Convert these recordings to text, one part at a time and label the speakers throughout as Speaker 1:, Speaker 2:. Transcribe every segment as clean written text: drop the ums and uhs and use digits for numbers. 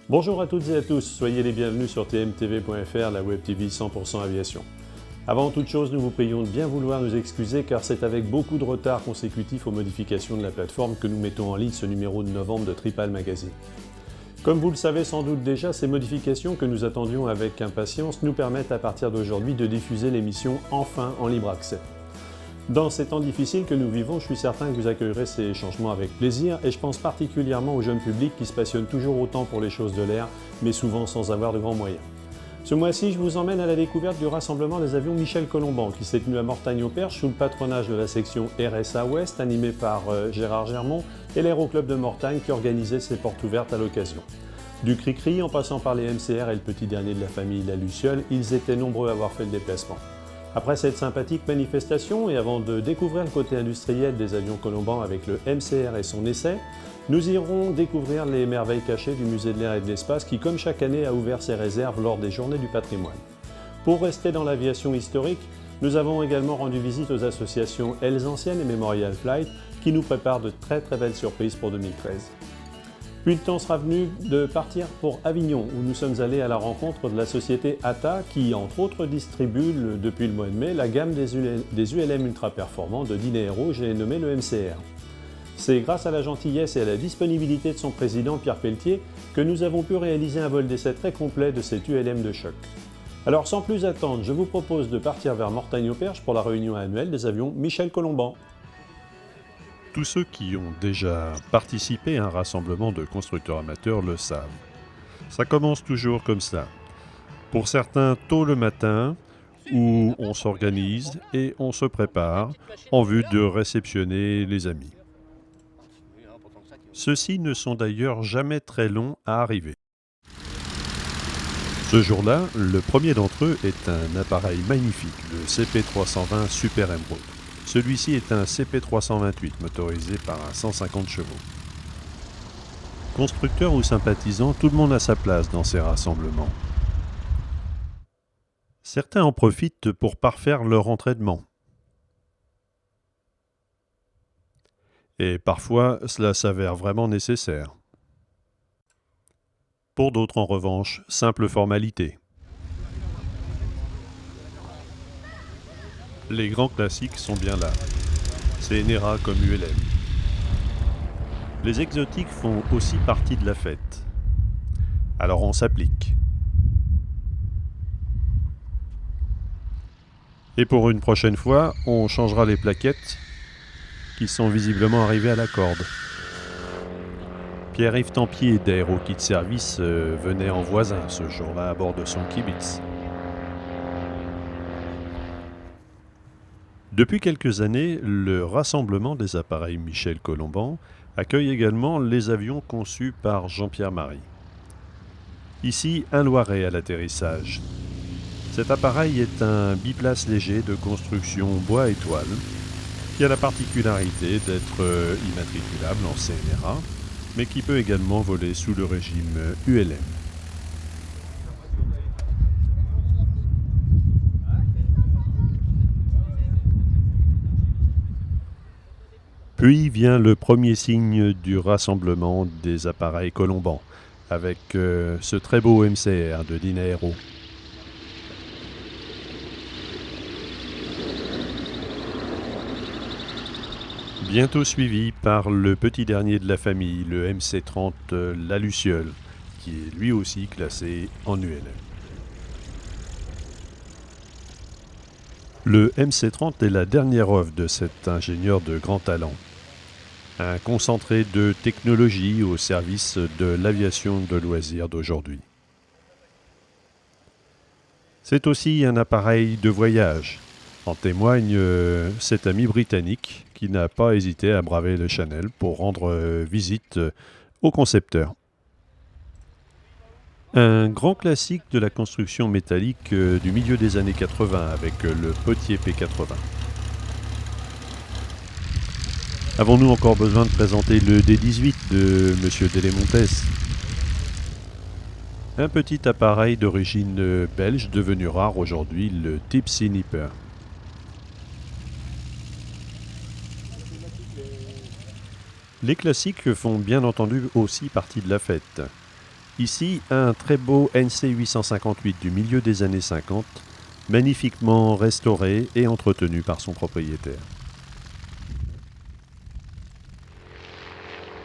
Speaker 1: Bonjour à toutes et à tous, soyez les bienvenus sur tmtv.fr, la web TV 100% aviation. Avant toute chose, nous vous prions de bien vouloir nous excuser car c'est avec beaucoup de retard consécutif aux modifications de la plateforme que nous mettons en ligne ce numéro de novembre de Tripal Magazine. Comme vous le savez sans doute déjà, ces modifications que nous attendions avec impatience nous permettent à partir d'aujourd'hui de diffuser l'émission enfin en libre accès. Dans ces temps difficiles que nous vivons, je suis certain que vous accueillerez ces changements avec plaisir et je pense particulièrement au jeune public qui se passionne toujours autant pour les choses de l'air, mais souvent sans avoir de grands moyens. Ce mois-ci, je vous emmène à la découverte du rassemblement des avions Michel Colomban qui s'est tenu à Mortagne-au-Perche sous le patronage de la section RSA Ouest animée par Gérard Germont et l'Aéroclub de Mortagne qui organisait ses portes ouvertes à l'occasion. Du Cri-Cri en passant par les MCR et le petit dernier de la famille, la Luciole, ils étaient nombreux à avoir fait le déplacement. Après cette sympathique manifestation et avant de découvrir le côté industriel des avions Colomban avec le MCR et son essai, nous irons découvrir les merveilles cachées du Musée de l'air et de l'espace qui, comme chaque année, a ouvert ses réserves lors des Journées du patrimoine. Pour rester dans l'aviation historique, nous avons également rendu visite aux associations Elles Anciennes et Memorial Flight qui nous préparent de très belles surprises pour 2013. Puis le temps sera venu de partir pour Avignon, où nous sommes allés à la rencontre de la société ATA qui, entre autres, distribue depuis le mois de mai la gamme des ULM ultra performants de Dynaero, j'ai nommé le MCR. C'est grâce à la gentillesse et à la disponibilité de son président Pierre Pelletier que nous avons pu réaliser un vol d'essai très complet de cette ULM de choc. Alors sans plus attendre, je vous propose de partir vers Mortagne-au-Perche pour la réunion annuelle des avions Michel Colomban.
Speaker 2: Tous ceux qui ont déjà participé à un rassemblement de constructeurs amateurs le savent. Ça commence toujours comme ça. Pour certains, tôt le matin, où on s'organise et on se prépare en vue de réceptionner les amis. Ceux-ci ne sont d'ailleurs jamais très longs à arriver. Ce jour-là, le premier d'entre eux est un appareil magnifique, le CP320 Super Emerald. Celui-ci est un CP328 motorisé par un 150 chevaux. Constructeur ou sympathisant, tout le monde a sa place dans ces rassemblements. Certains en profitent pour parfaire leur entraînement. Et parfois, cela s'avère vraiment nécessaire. Pour d'autres, en revanche, simple formalité. Les grands classiques sont bien là. C'est NERA comme ULM. Les exotiques font aussi partie de la fête. Alors on s'applique. Et pour une prochaine fois, on changera les plaquettes qui sont visiblement arrivées à la corde. Pierre-Yves Tempier d'Aéro Kit Service venait en voisin ce jour-là à bord de son Kibitz. Depuis quelques années, le rassemblement des appareils Michel Colomban accueille également les avions conçus par Jean-Pierre Marie. Ici, un Loiret à l'atterrissage. Cet appareil est un biplace léger de construction bois et toile qui a la particularité d'être immatriculable en CNRA, mais qui peut également voler sous le régime ULM. Puis vient le premier signe du rassemblement des appareils Colomban, avec ce très beau MCR de Dynaero. Bientôt suivi par le petit dernier de la famille, le MC30 La Luciole, qui est lui aussi classé en ULM. Le MC30 est la dernière œuvre de cet ingénieur de grand talent. Un concentré de technologie au service de l'aviation de loisirs d'aujourd'hui. C'est aussi un appareil de voyage. En témoigne cet ami britannique qui n'a pas hésité à braver le Channel pour rendre visite au concepteur. Un grand classique de la construction métallique du milieu des années 80 avec le Potier P80. Avons-nous encore besoin de présenter le D18 de M. Delemontes? Un petit appareil d'origine belge devenu rare aujourd'hui, le Tipsy Nipper. Les classiques font bien entendu aussi partie de la fête. Ici, un très beau NC 858 du milieu des années 50, magnifiquement restauré et entretenu par son propriétaire.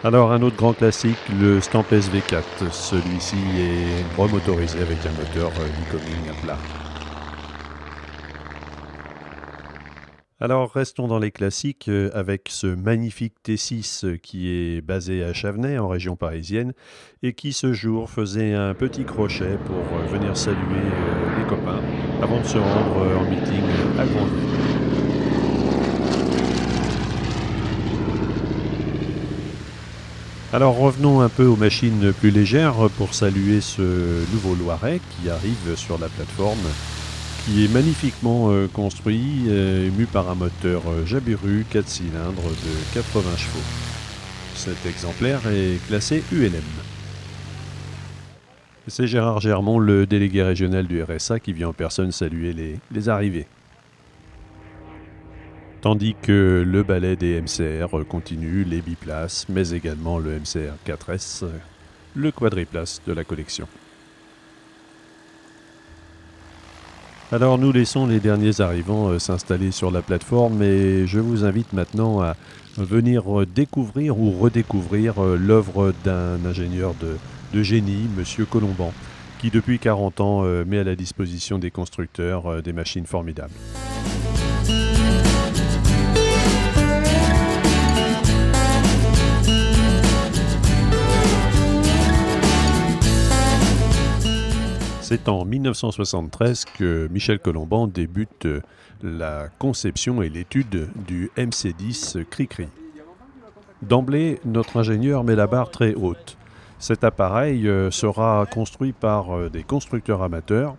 Speaker 2: Alors un autre grand classique, le Stampes V4. Celui-ci est remotorisé avec un moteur Lycoming à plat. Alors restons dans les classiques avec ce magnifique T6 qui est basé à Chavenay en région parisienne et qui ce jour faisait un petit crochet pour venir saluer les copains avant de se rendre en meeting à Grandville. Alors revenons un peu aux machines plus légères pour saluer ce nouveau Loiret qui arrive sur la plateforme, qui est magnifiquement construit, mu par un moteur Jabiru 4 cylindres de 80 chevaux. Cet exemplaire est classé ULM. C'est Gérard Germont, le délégué régional du RSA, qui vient en personne saluer les arrivées. Tandis que le ballet des MCR continue, les biplaces, mais également le MCR 4S, le quadriplace de la collection. Alors nous laissons les derniers arrivants s'installer sur la plateforme et je vous invite maintenant à venir découvrir ou redécouvrir l'œuvre d'un ingénieur de génie, Monsieur Colomban, qui depuis 40 ans met à la disposition des constructeurs des machines formidables. C'est en 1973 que Michel Colomban débute la conception et l'étude du MC10 Cri-Cri. D'emblée, notre ingénieur met la barre très haute. Cet appareil sera construit par des constructeurs amateurs.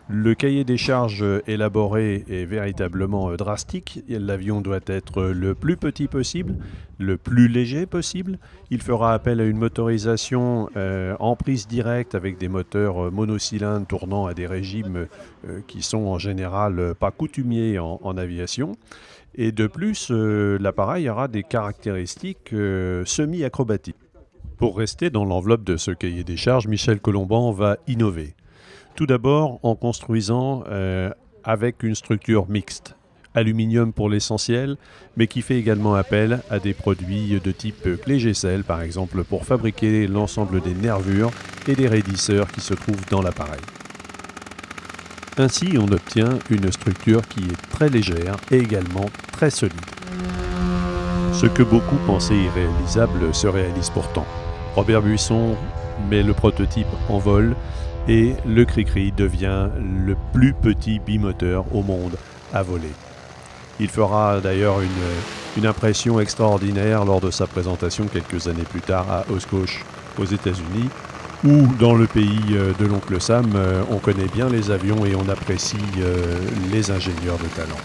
Speaker 2: Le cahier des charges élaboré est véritablement drastique. L'avion doit être le plus petit possible, le plus léger possible. Il fera appel à une motorisation en prise directe avec des moteurs monocylindres tournant à des régimes qui sont en général pas coutumiers en aviation. Et de plus, l'appareil aura des caractéristiques semi-acrobatiques. Pour rester dans l'enveloppe de ce cahier des charges, Michel Colomban va innover. Tout d'abord en construisant avec une structure mixte, aluminium pour l'essentiel, mais qui fait également appel à des produits de type clé-Gesell, par exemple, pour fabriquer l'ensemble des nervures et des raidisseurs qui se trouvent dans l'appareil. Ainsi, on obtient une structure qui est très légère et également très solide. Ce que beaucoup pensaient irréalisable se réalise pourtant. Robert Buisson met le prototype en vol et le Cri-Cri devient le plus petit bimoteur au monde à voler. Il fera d'ailleurs une impression extraordinaire lors de sa présentation quelques années plus tard à Oshkosh aux États-Unis, où dans le pays de l'oncle Sam, on connaît bien les avions et on apprécie les ingénieurs de talent.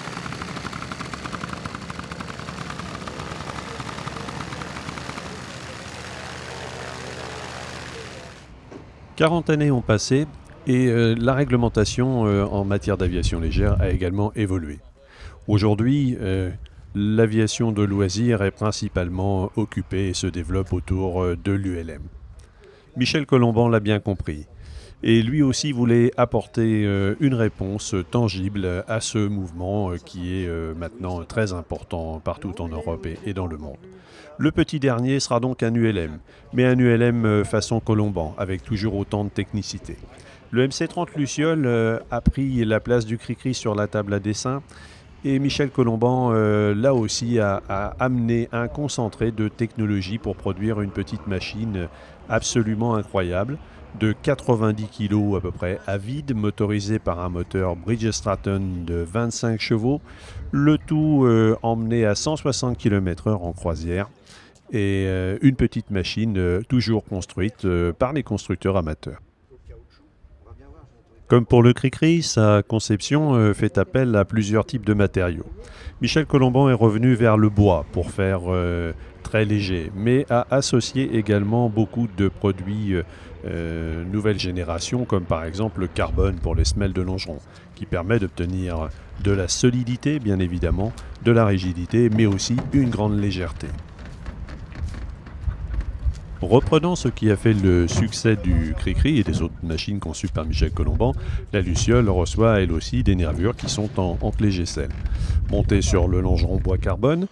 Speaker 2: « 40 années ont passé et la réglementation en matière d'aviation légère a également évolué. Aujourd'hui, l'aviation de loisirs est principalement occupée et se développe autour de l'ULM. Michel Colomban l'a bien compris et lui aussi voulait apporter une réponse tangible à ce mouvement qui est maintenant très important partout en Europe et dans le monde. Le petit dernier sera donc un ULM, mais un ULM façon Colomban, avec toujours autant de technicité. Le MC30 Luciole a pris la place du Cri-Cri sur la table à dessin, et Michel Colomban, là aussi, a amené un concentré de technologie pour produire une petite machine absolument incroyable, de 90 kg à peu près, à vide, motorisée par un moteur Bridge Stratton de 25 chevaux, le tout emmené à 160 km/h en croisière, et une petite machine toujours construite par les constructeurs amateurs. Comme pour le Cri-Cri, sa conception fait appel à plusieurs types de matériaux. Michel Colomban est revenu vers le bois pour faire très léger, mais a associé également beaucoup de produits nouvelle génération, comme par exemple le carbone pour les semelles de longeron, qui permet d'obtenir de la solidité, bien évidemment, de la rigidité, mais aussi une grande légèreté. Reprenant ce qui a fait le succès du Cri-Cri et des autres machines conçues par Michel Colomban, la Luciole reçoit elle aussi des nervures qui sont en clé Gesell. Montée sur le longeron bois carbone,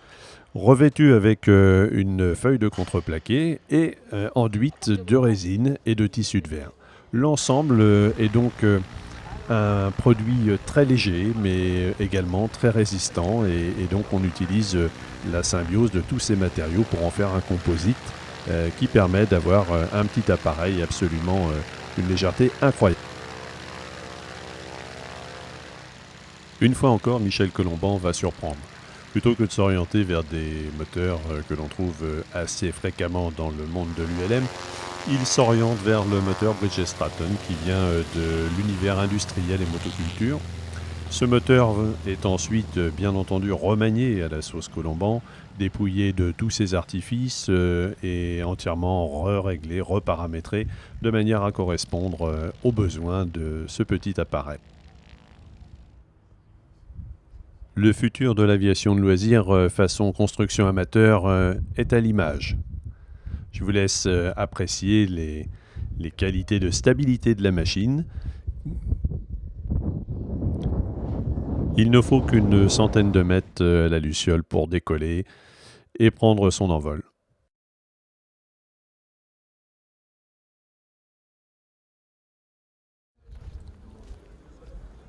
Speaker 2: revêtue avec une feuille de contreplaqué et enduite de résine et de tissu de verre. L'ensemble est donc un produit très léger mais également très résistant et donc on utilise la symbiose de tous ces matériaux pour en faire un composite qui permet d'avoir un petit appareil absolument une légèreté incroyable. Une fois encore, Michel Colomban va surprendre. Plutôt que de s'orienter vers des moteurs que l'on trouve assez fréquemment dans le monde de l'ULM, il s'oriente vers le moteur Bridgestratton qui vient de l'univers industriel et motoculture. Ce moteur est ensuite bien entendu remanié à la sauce Colomban, dépouillé de tous ses artifices et entièrement réglé, reparamétré de manière à correspondre aux besoins de ce petit appareil. Le futur de l'aviation de loisirs façon construction amateur est à l'image. Je vous laisse apprécier les qualités de stabilité de la machine. Il ne faut qu'une centaine de mètres à la Luciole pour décoller et prendre son envol.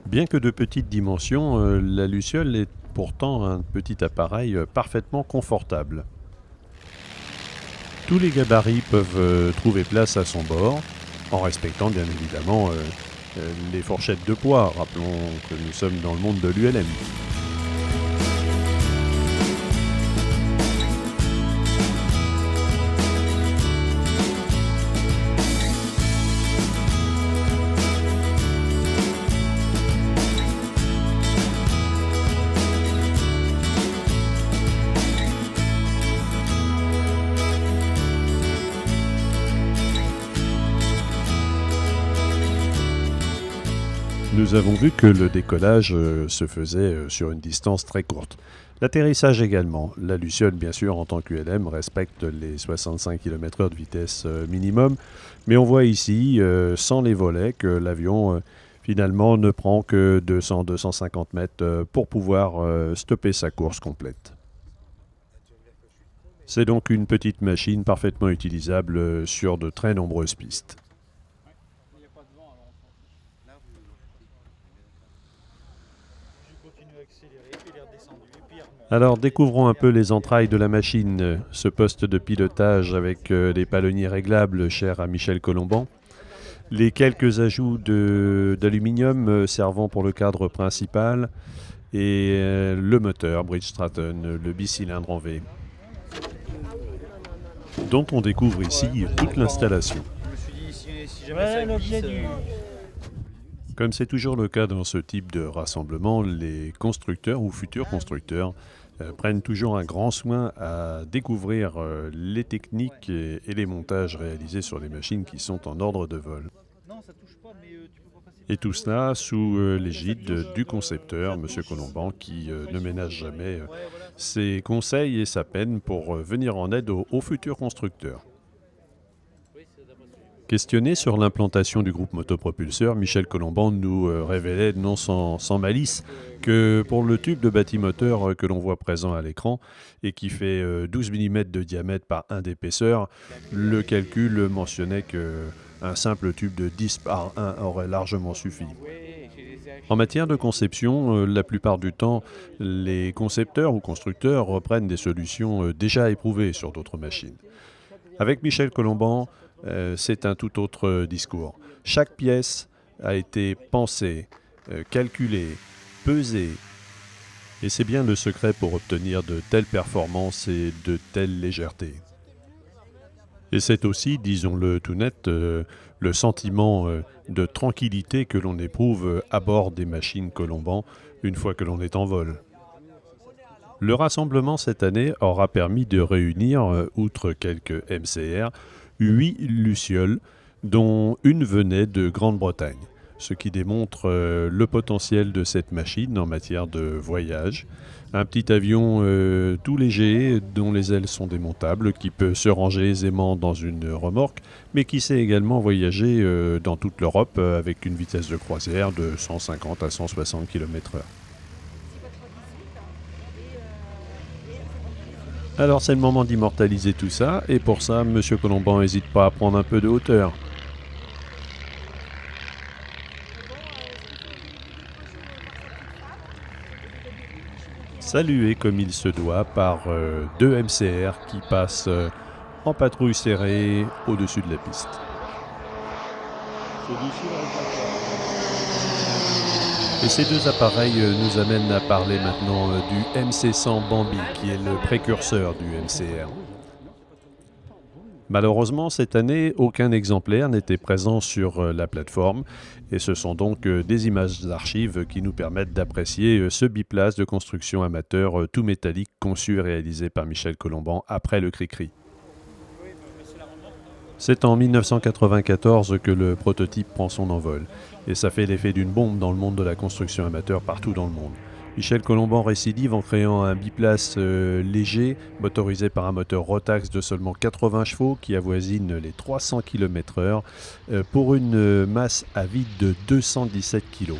Speaker 2: Bien que de petite dimension, la Luciole est pourtant un petit appareil parfaitement confortable. Tous les gabarits peuvent trouver place à son bord, en respectant bien évidemment les fourchettes de poids. Rappelons que nous sommes dans le monde de l'ULM. Nous avons vu que le décollage se faisait sur une distance très courte. L'atterrissage également. La Luciole, bien sûr, en tant qu'ULM, respecte les 65 km/h de vitesse minimum. Mais on voit ici, sans les volets, que l'avion, finalement, ne prend que 200-250 mètres pour pouvoir stopper sa course complète. C'est donc une petite machine parfaitement utilisable sur de très nombreuses pistes. Alors découvrons un peu les entrailles de la machine, ce poste de pilotage avec les palonniers réglables chers à Michel Colomban, les quelques ajouts d'aluminium servant pour le cadre principal et le moteur Bridgestratton, le bicylindre en V, dont on découvre ici toute l'installation. Comme c'est toujours le cas dans ce type de rassemblement, les constructeurs ou futurs constructeurs prennent toujours un grand soin à découvrir les techniques et les montages réalisés sur les machines qui sont en ordre de vol. Et tout cela sous l'égide du concepteur, M. Colomban, qui ne ménage jamais ses conseils et sa peine pour venir en aide aux futurs constructeurs. Questionné sur l'implantation du groupe motopropulseur, Michel Colomban nous révélait, non sans malice, que pour le tube de bâtimoteur que l'on voit présent à l'écran et qui fait 12 mm de diamètre par 1 d'épaisseur, le calcul mentionnait qu'un simple tube de 10 par 1 aurait largement suffi. En matière de conception, la plupart du temps, les concepteurs ou constructeurs reprennent des solutions déjà éprouvées sur d'autres machines. Avec Michel Colomban, c'est un tout autre discours. Chaque pièce a été pensée, calculée, pesée. Et c'est bien le secret pour obtenir de telles performances et de telles légèretés. Et c'est aussi, disons-le tout net, le sentiment de tranquillité que l'on éprouve à bord des machines Colomban une fois que l'on est en vol. Le rassemblement cette année aura permis de réunir, outre quelques MCR, 8 lucioles, dont une venait de Grande-Bretagne. ce qui démontre le potentiel de cette machine en matière de voyage. Un petit avion tout léger, dont les ailes sont démontables, qui peut se ranger aisément dans une remorque, mais qui sait également voyager dans toute l'Europe avec une vitesse de croisière de 150 à 160 km/h. Alors c'est le moment d'immortaliser tout ça, et pour ça, M. Colomban n'hésite pas à prendre un peu de hauteur. Salué comme il se doit par deux MCR qui passent en patrouille serrée au-dessus de la piste. Et ces deux appareils nous amènent à parler maintenant du MC100 Bambi, qui est le précurseur du MCR. Malheureusement, cette année, aucun exemplaire n'était présent sur la plateforme, et ce sont donc des images d'archives qui nous permettent d'apprécier ce biplace de construction amateur tout métallique conçu et réalisé par Michel Colomban après le Cri-Cri. C'est en 1994 que le prototype prend son envol, et ça fait l'effet d'une bombe dans le monde de la construction amateur partout dans le monde. Michel Colomban récidive en créant un biplace léger, motorisé par un moteur Rotax de seulement 80 chevaux qui avoisine les 300 km/h pour une masse à vide de 217 kg.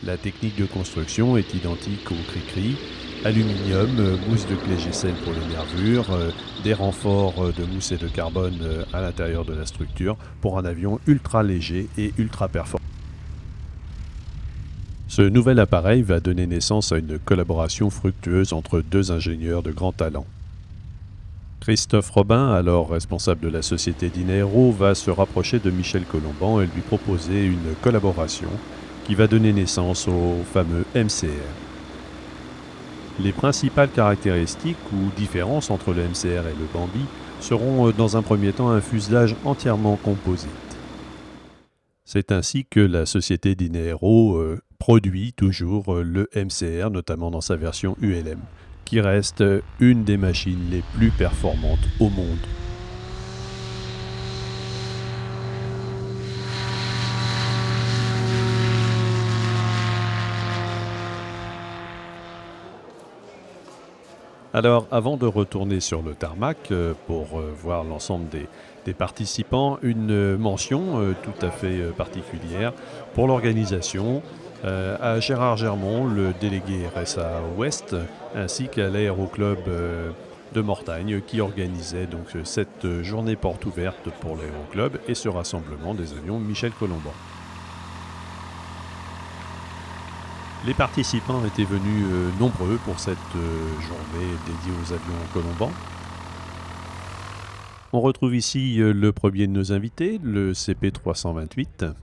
Speaker 2: La technique de construction est identique au Cri-Cri. Aluminium, mousse de clé Gesell pour les nervures, des renforts de mousse et de carbone à l'intérieur de la structure pour un avion ultra léger et ultra performant. Ce nouvel appareil va donner naissance à une collaboration fructueuse entre deux ingénieurs de grand talent. Christophe Robin, alors responsable de la société Dinaero, va se rapprocher de Michel Colomban et lui proposer une collaboration qui va donner naissance au fameux MCR. Les principales caractéristiques ou différences entre le MCR et le Bambi seront dans un premier temps un fuselage entièrement composite. C'est ainsi que la société Dinaero produit toujours le MCR, notamment dans sa version ULM, qui reste une des machines les plus performantes au monde. Alors, avant de retourner sur le tarmac pour voir l'ensemble des participants, une mention tout à fait particulière pour l'organisation, à Gérard Germont, le délégué RSA Ouest, ainsi qu'à l'Aéroclub de Mortagne qui organisait donc cette journée porte ouverte pour l'Aéroclub et ce rassemblement des avions Michel Colomban. Les participants étaient venus nombreux pour cette journée dédiée aux avions Colomban. On retrouve ici le premier de nos invités, le CP328.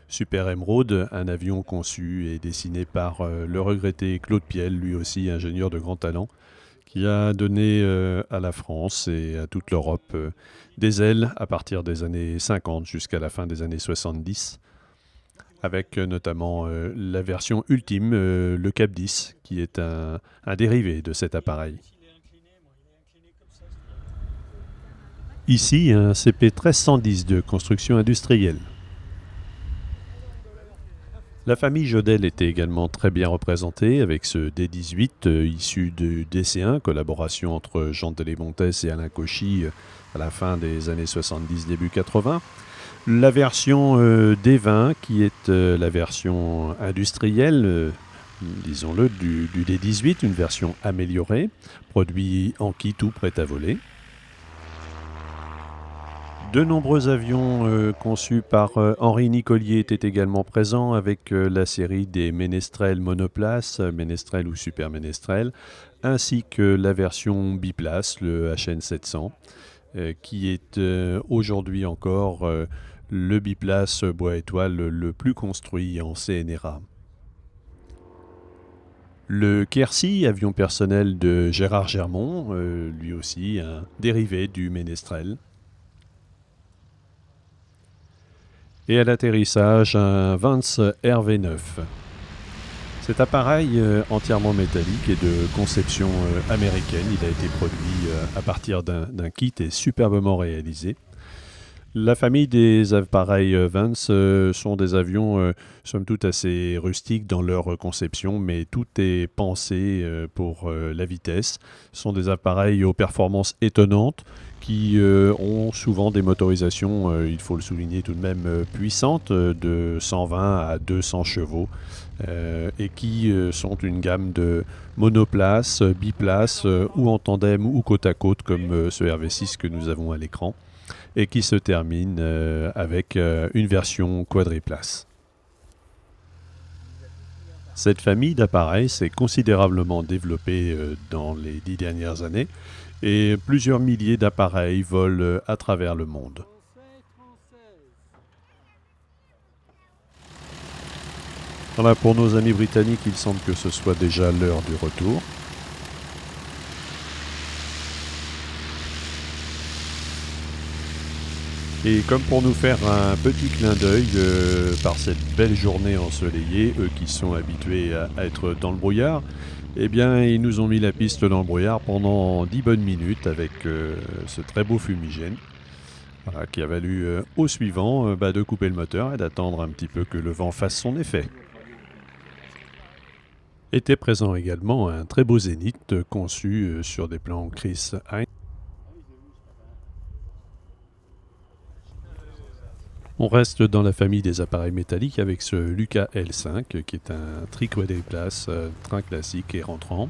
Speaker 2: Super Emeraude, un avion conçu et dessiné par le regretté Claude Piel, lui aussi ingénieur de grand talent, qui a donné à la France et à toute l'Europe des ailes à partir des années 50 jusqu'à la fin des années 70, avec notamment la version ultime, le Cap 10, qui est un dérivé de cet appareil. Ici, un CP1310 de construction industrielle. La famille Jodel était également très bien représentée avec ce D18 issu du DC1, collaboration entre Jean Télémontes et Alain Cauchy à la fin des années 70, début 80. La version D20 qui est la version industrielle, disons-le, du D18, une version améliorée, produit en kit ou prêt à voler. De nombreux avions conçus par Henri Nicolier étaient également présents avec la série des Ménestrel monoplace, Ménestrel ou Super Ménestrel, ainsi que la version biplace, le HN700, qui est aujourd'hui encore le biplace bois étoile le plus construit en CNRA. Le Quercy, avion personnel de Gérard Germont, lui aussi un dérivé du Ménestrel. Et à l'atterrissage, un Vance RV9. Cet appareil entièrement métallique est de conception américaine. Il a été produit à partir d'un kit et superbement réalisé. La famille des appareils Vance sont des avions, somme toute, assez rustiques dans leur conception, mais tout est pensé pour la vitesse. Ce sont des appareils aux performances étonnantes qui ont souvent des motorisations, il faut le souligner tout de même, puissantes, de 120 à 200 chevaux, et qui sont une gamme de monoplaces, biplaces, ou en tandem ou côte à côte, comme ce RV6 que nous avons à l'écran, et qui se termine avec une version quadriplace. Cette famille d'appareils s'est considérablement développée dans les 10 dernières années et plusieurs milliers d'appareils volent à travers le monde. Voilà, pour nos amis britanniques, il semble que ce soit déjà l'heure du retour. Et comme pour nous faire un petit clin d'œil par cette belle journée ensoleillée, eux qui sont habitués à être dans le brouillard, eh bien ils nous ont mis la piste dans le brouillard pendant 10 bonnes minutes avec ce très beau fumigène, voilà, qui a valu au suivant de couper le moteur et d'attendre un petit peu que le vent fasse son effet. Était présent également un très beau zénith conçu sur des plans Chris Hines. On reste dans la famille des appareils métalliques avec ce Lucas L5 qui est un tri-quadriplace, train classique et rentrant.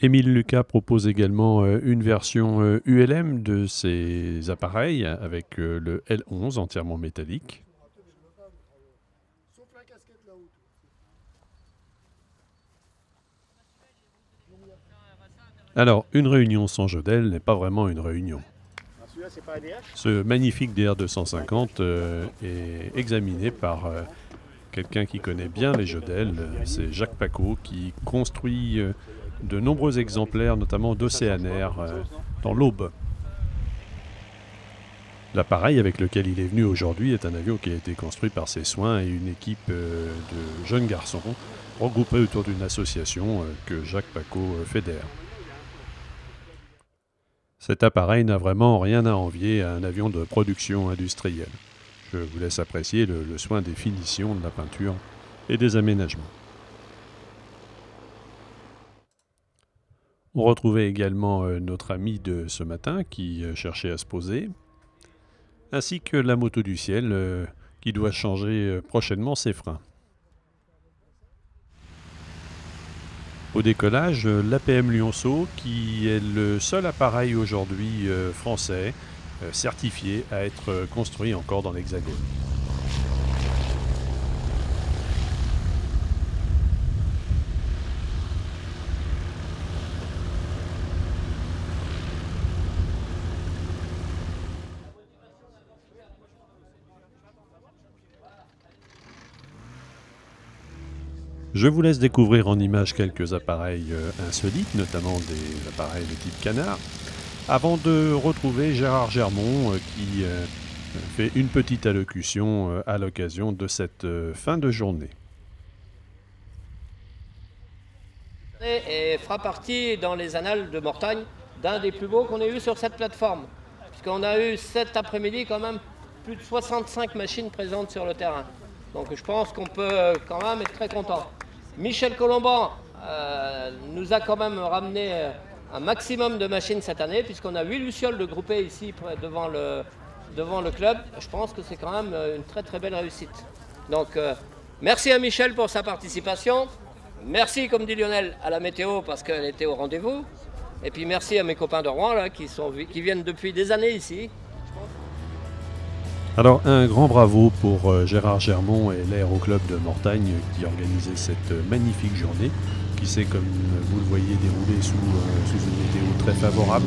Speaker 2: Émile Lucas propose également une version ULM de ces appareils avec le L11 entièrement métallique. Alors, une réunion sans Jodel n'est pas vraiment une réunion. Ce magnifique DR250 est examiné par quelqu'un qui connaît bien les Jodel, c'est Jacques Pacaud, qui construit de nombreux exemplaires, notamment d'Océanair, dans l'Aube. L'appareil avec lequel il est venu aujourd'hui est un avion qui a été construit par ses soins et une équipe de jeunes garçons regroupés autour d'une association que Jacques Pacaud fédère. Cet appareil n'a vraiment rien à envier à un avion de production industrielle. Je vous laisse apprécier le soin des finitions, de la peinture et des aménagements. On retrouvait également notre ami de ce matin qui cherchait à se poser, ainsi que la moto du ciel qui doit changer prochainement ses freins. Au décollage, l'APM Lionceau, qui est le seul appareil aujourd'hui français certifié à être construit encore dans l'Hexagone. Je vous laisse découvrir en images quelques appareils insolites, notamment des appareils de type canard, avant de retrouver Gérard Germont qui fait une petite allocution à l'occasion de cette fin de journée.
Speaker 3: Et fera partie dans les annales de Mortagne d'un des plus beaux qu'on ait eu sur cette plateforme. Puisqu'on a eu cet après-midi quand même plus de 65 machines présentes sur le terrain. Donc je pense qu'on peut quand même être très content. Michel Colomban nous a quand même ramené un maximum de machines cette année, puisqu'on a 8 lucioles de groupées ici devant le club. Je pense que c'est quand même une très très belle réussite. Donc merci à Michel pour sa participation. Merci, comme dit Lionel, à la météo parce qu'elle était au rendez-vous. Et puis merci à mes copains de Rouen là, qui viennent depuis des années ici.
Speaker 2: Alors un grand bravo pour Gérard Germont et l'Aéroclub de Mortagne qui organisait cette magnifique journée qui s'est, comme vous le voyez, déroulée sous une météo très favorable.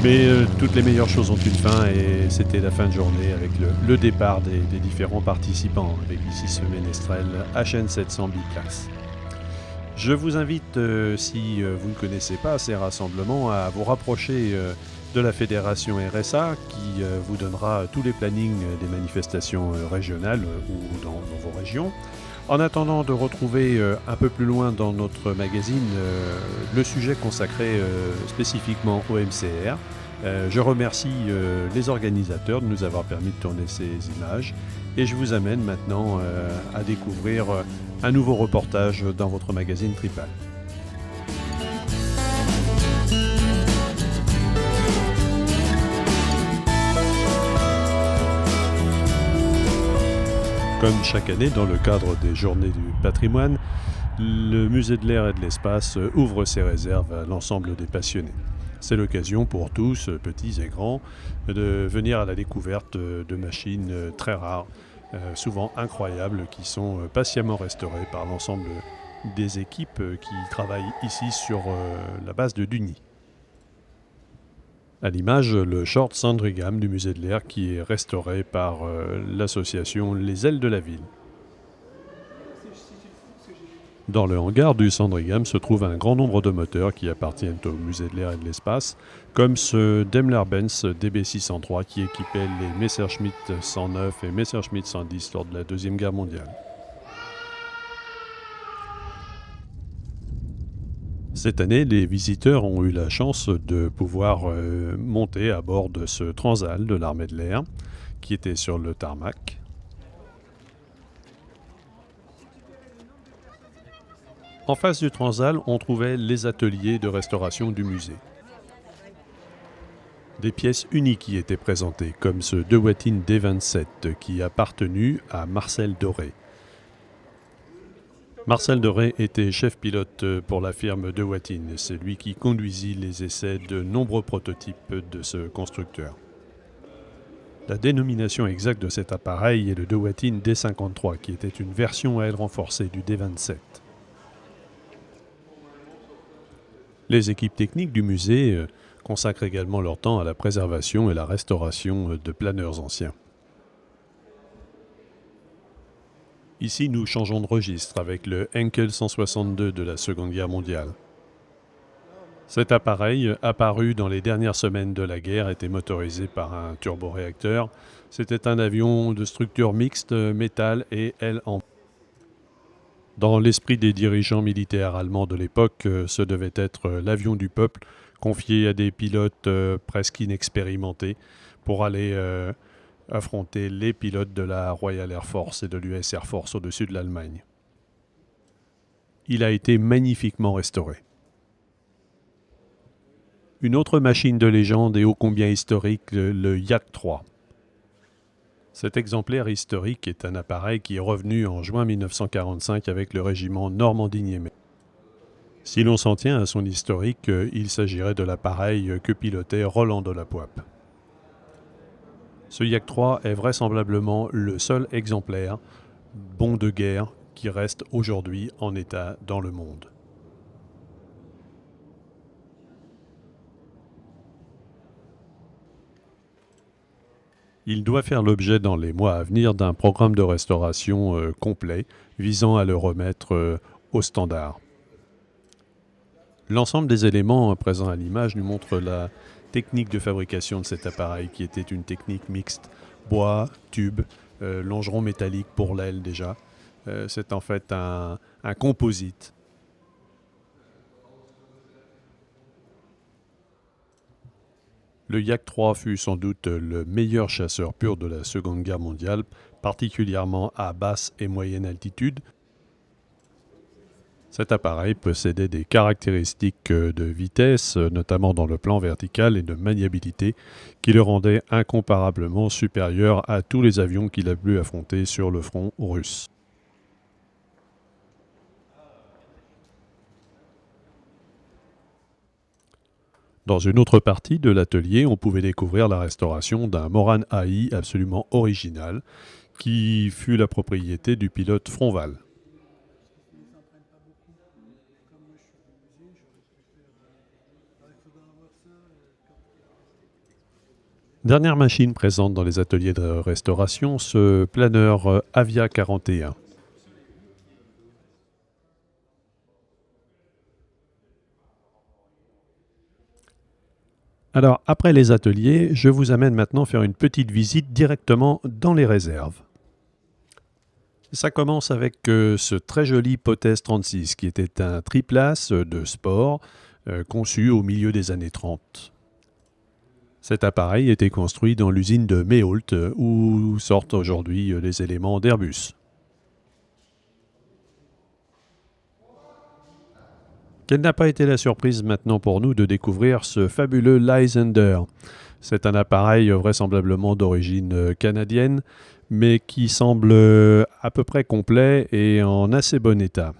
Speaker 2: Mais toutes les meilleures choses ont une fin et c'était la fin de journée avec le départ des différents participants avec ici ce ménestrel HN700 biplace. Je vous invite, si vous ne connaissez pas ces rassemblements, à vous rapprocher de la fédération RSA qui vous donnera tous les plannings des manifestations régionales ou dans vos régions, En attendant de retrouver un peu plus loin dans notre magazine le sujet consacré spécifiquement au MCR, je remercie les organisateurs de nous avoir permis de tourner ces images et je vous amène maintenant à découvrir un nouveau reportage dans votre magazine Tripal. Comme chaque année, dans le cadre des Journées du patrimoine, le Musée de l'air et de l'espace ouvre ses réserves à l'ensemble des passionnés. C'est l'occasion pour tous, petits et grands, de venir à la découverte de machines très rares, souvent incroyables, qui sont patiemment restaurées par l'ensemble des équipes qui travaillent ici sur la base de Dugny. À l'image, le Short Sandringham du Musée de l'Air qui est restauré par l'association Les Ailes de la Ville. Dans le hangar du Sandringham se trouve un grand nombre de moteurs qui appartiennent au Musée de l'Air et de l'Espace, comme ce Daimler-Benz DB603 qui équipait les Messerschmitt 109 et Messerschmitt 110 lors de la Deuxième Guerre mondiale. Cette année, les visiteurs ont eu la chance de pouvoir monter à bord de ce Transal de l'armée de l'air qui était sur le tarmac. En face du Transal, on trouvait les ateliers de restauration du musée. Des pièces uniques y étaient présentées, comme ce De Wattin D27 qui a appartenu à Marcel Doré. Marcel Doré était chef pilote pour la firme De Wattin. C'est lui qui conduisit les essais de nombreux prototypes de ce constructeur. La dénomination exacte de cet appareil est le De Wattin D53, qui était une version à aile renforcée du D27. Les équipes techniques du musée consacrent également leur temps à la préservation et la restauration de planeurs anciens. Ici, nous changeons de registre avec le Henkel 162 de la Seconde Guerre mondiale. Cet appareil, apparu dans les dernières semaines de la guerre, était motorisé par un turboréacteur. C'était un avion de structure mixte, métal et aile en. Dans l'esprit des dirigeants militaires allemands de l'époque, ce devait être l'avion du peuple, confié à des pilotes presque inexpérimentés pour aller affronter les pilotes de la Royal Air Force et de l'US Air Force au-dessus de l'Allemagne. Il a été magnifiquement restauré. Une autre machine de légende et ô combien historique, le Yak 3. Cet exemplaire historique est un appareil qui est revenu en juin 1945 avec le régiment Normandie-Niemen. Si l'on s'en tient à son historique, il s'agirait de l'appareil que pilotait Roland de la Poipe. Ce Yak 3 est vraisemblablement le seul exemplaire bon de guerre qui reste aujourd'hui en état dans le monde. Il doit faire l'objet dans les mois à venir d'un programme de restauration complet visant à le remettre au standard. L'ensemble des éléments présents à l'image nous montre la technique de fabrication de cet appareil qui était une technique mixte, bois, tube, longeron métallique pour l'aile déjà. C'est en fait un composite. Le Yak 3 fut sans doute le meilleur chasseur pur de la Seconde Guerre mondiale, particulièrement à basse et moyenne altitude. Cet appareil possédait des caractéristiques de vitesse, notamment dans le plan vertical et de maniabilité, qui le rendaient incomparablement supérieur à tous les avions qu'il a pu affronter sur le front russe. Dans une autre partie de l'atelier, on pouvait découvrir la restauration d'un Morane AI absolument original, qui fut la propriété du pilote Fronval. Dernière machine présente dans les ateliers de restauration, ce planeur Avia 41. Alors, après les ateliers, je vous amène maintenant faire une petite visite directement dans les réserves. Ça commence avec ce très joli Potez 36 qui était un triplace de sport conçu au milieu des années 30. Cet appareil était construit dans l'usine de Méholt où sortent aujourd'hui les éléments d'Airbus. Quelle n'a pas été la surprise maintenant pour nous de découvrir ce fabuleux Lysander. C'est un appareil vraisemblablement d'origine canadienne, mais qui semble à peu près complet et en assez bon état.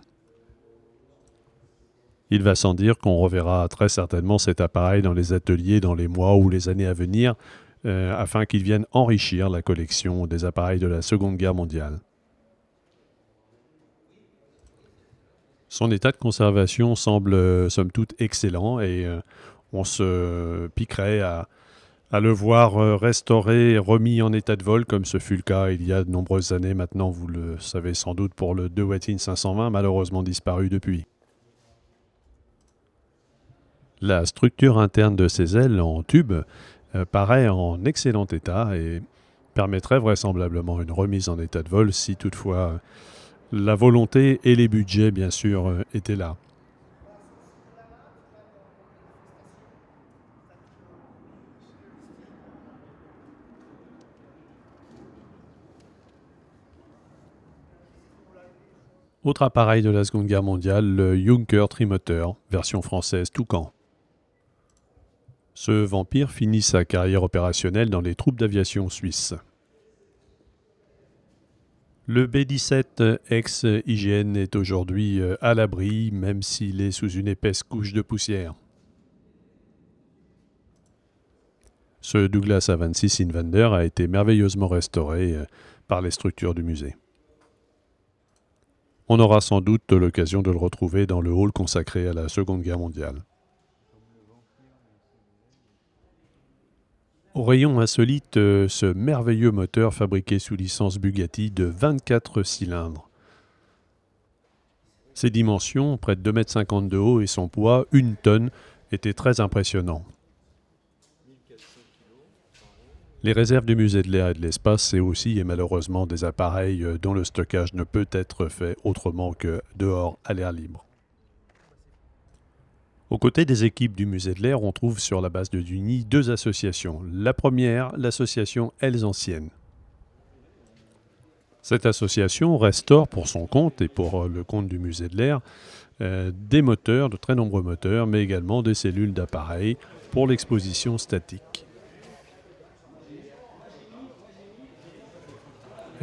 Speaker 2: Il va sans dire qu'on reverra très certainement cet appareil dans les ateliers dans les mois ou les années à venir, afin qu'il vienne enrichir la collection des appareils de la Seconde Guerre mondiale. Son état de conservation semble somme toute excellent et on se piquerait à le voir restauré, remis en état de vol, comme ce fut le cas il y a de nombreuses années maintenant, vous le savez sans doute, pour le De Wettin 520, malheureusement disparu depuis. La structure interne de ses ailes en tube paraît en excellent état et permettrait vraisemblablement une remise en état de vol si toutefois la volonté et les budgets, bien sûr, étaient là. Autre appareil de la Seconde Guerre mondiale, le Junker Trimoteur, version française Toucan. Ce vampire finit sa carrière opérationnelle dans les troupes d'aviation suisses. Le B-17 ex-IGN est aujourd'hui à l'abri, même s'il est sous une épaisse couche de poussière. Ce Douglas A-26 Invander a été merveilleusement restauré par les structures du musée. On aura sans doute l'occasion de le retrouver dans le hall consacré à la Seconde Guerre mondiale. Au rayon insolite, ce merveilleux moteur fabriqué sous licence Bugatti de 24 cylindres. Ses dimensions, près de 2,50 m de haut et son poids, 1 tonne, étaient très impressionnants. Les réserves du musée de l'air et de l'espace, c'est aussi et malheureusement des appareils dont le stockage ne peut être fait autrement que dehors à l'air libre. Aux côtés des équipes du musée de l'air, on trouve sur la base de Duny 2 associations. La première, l'association Elles Anciennes. Cette association restaure pour son compte et pour le compte du musée de l'air des moteurs, de très nombreux moteurs, mais également des cellules d'appareils pour l'exposition statique.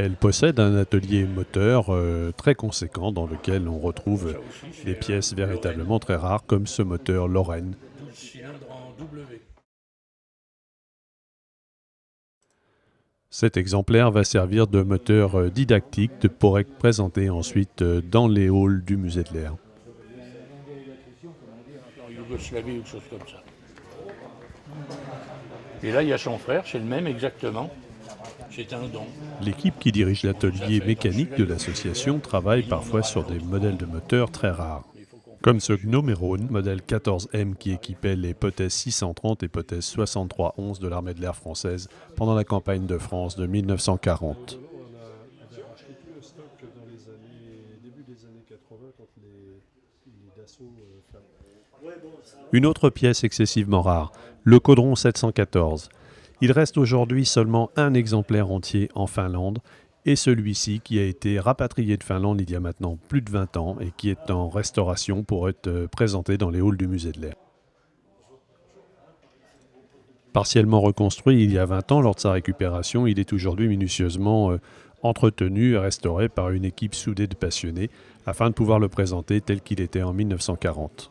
Speaker 2: Elle possède un atelier moteur très conséquent dans lequel on retrouve des pièces véritablement très rares comme ce moteur Lorraine.
Speaker 4: 12 cylindres en W.
Speaker 2: Cet exemplaire va servir de moteur didactique pour être présenté ensuite dans les halls du musée de l'air.
Speaker 4: En Yougoslavie ou quelque chose comme ça. Et là, il y a son frère, c'est le même exactement. C'est un don.
Speaker 2: L'équipe qui dirige l'atelier mécanique de l'association travaille parfois sur des modèles de moteurs très rares, comme ce Gnomeron, modèle 14M qui équipait les Potez 630 et Potez 6311 de l'armée de l'air française pendant la campagne de France de 1940. Une autre pièce excessivement rare, le Caudron 714. Il reste aujourd'hui seulement un exemplaire entier en Finlande, et celui-ci qui a été rapatrié de Finlande il y a maintenant plus de 20 ans et qui est en restauration pour être présenté dans les halls du musée de l'air. Partiellement reconstruit il y a 20 ans lors de sa récupération, il est aujourd'hui minutieusement entretenu et restauré par une équipe soudée de passionnés afin de pouvoir le présenter tel qu'il était en 1940.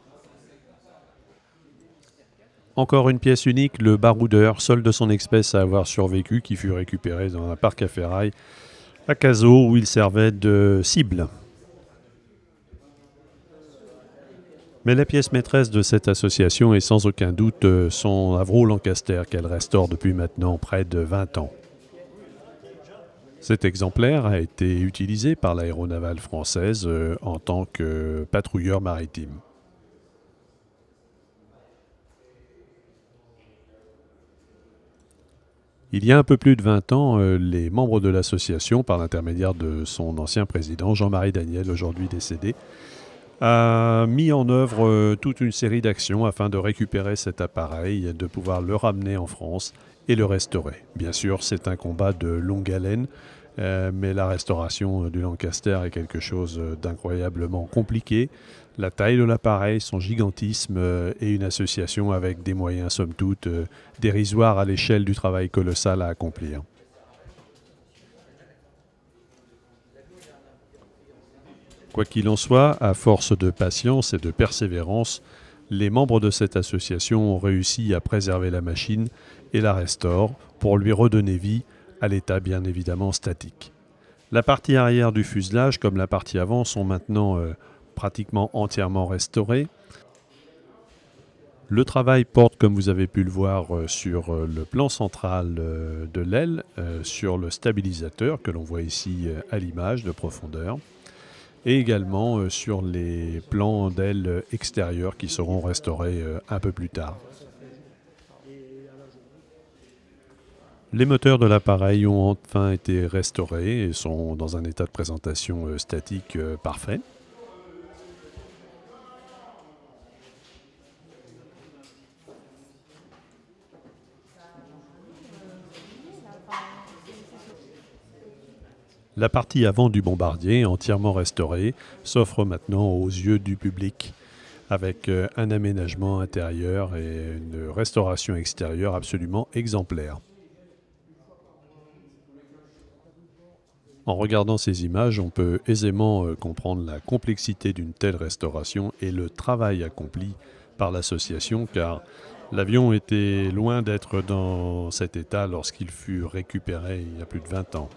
Speaker 2: Encore une pièce unique, le baroudeur, seul de son espèce à avoir survécu, qui fut récupéré dans un parc à ferraille à Cazaux où il servait de cible. Mais la pièce maîtresse de cette association est sans aucun doute son Avro Lancaster qu'elle restaure depuis maintenant près de 20 ans. Cet exemplaire a été utilisé par l'aéronavale française en tant que patrouilleur maritime. Il y a un peu plus de 20 ans, les membres de l'association, par l'intermédiaire de son ancien président, Jean-Marie Daniel, aujourd'hui décédé, a mis en œuvre toute une série d'actions afin de récupérer cet appareil, de pouvoir le ramener en France et le restaurer. Bien sûr, c'est un combat de longue haleine, mais la restauration du Lancaster est quelque chose d'incroyablement compliqué. La taille de l'appareil, son gigantisme et une association avec des moyens, somme toute, dérisoires à l'échelle du travail colossal à accomplir. Quoi qu'il en soit, à force de patience et de persévérance, les membres de cette association ont réussi à préserver la machine et la restaurent pour lui redonner vie à l'état bien évidemment statique. La partie arrière du fuselage comme la partie avant sont maintenant pratiquement entièrement restaurées. Le travail porte, comme vous avez pu le voir, sur le plan central de l'aile, sur le stabilisateur que l'on voit ici à l'image de profondeur, et également sur les plans d'aile extérieurs qui seront restaurés un peu plus tard. Les moteurs de l'appareil ont enfin été restaurés et sont dans un état de présentation statique parfait. La partie avant du bombardier, entièrement restaurée, s'offre maintenant aux yeux du public avec un aménagement intérieur et une restauration extérieure absolument exemplaire. En regardant ces images, on peut aisément comprendre la complexité d'une telle restauration et le travail accompli par l'association, car l'avion était loin d'être dans cet état lorsqu'il fut récupéré il y a plus de 20 ans.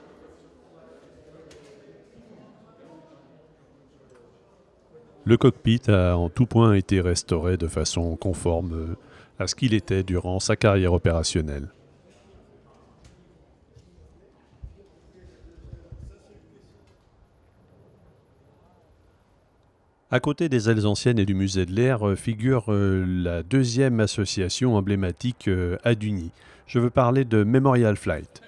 Speaker 2: Le cockpit a en tout point été restauré de façon conforme à ce qu'il était durant sa carrière opérationnelle. À côté des ailes anciennes et du musée de l'air figure la deuxième association emblématique à Dugny. Je veux parler de Memorial Flight.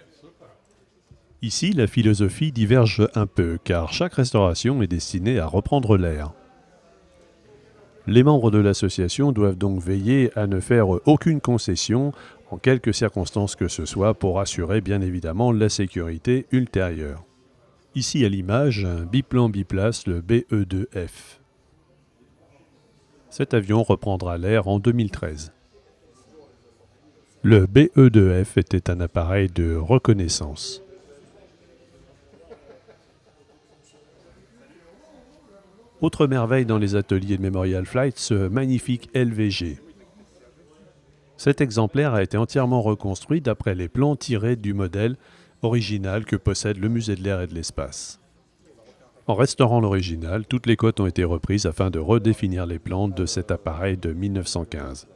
Speaker 2: Ici, la philosophie diverge un peu, car chaque restauration est destinée à reprendre l'air. Les membres de l'association doivent donc veiller à ne faire aucune concession, en quelque circonstance que ce soit, pour assurer bien évidemment la sécurité ultérieure. Ici à l'image, un biplan biplace, le BE-2F. Cet avion reprendra l'air en 2013. Le BE-2F était un appareil de reconnaissance. Autre merveille dans les ateliers de Memorial Flight, ce magnifique LVG. Cet exemplaire a été entièrement reconstruit d'après les plans tirés du modèle original que possède le musée de l'air et de l'espace. En restaurant l'original, toutes les cotes ont été reprises afin de redéfinir les plans de cet appareil de 1915.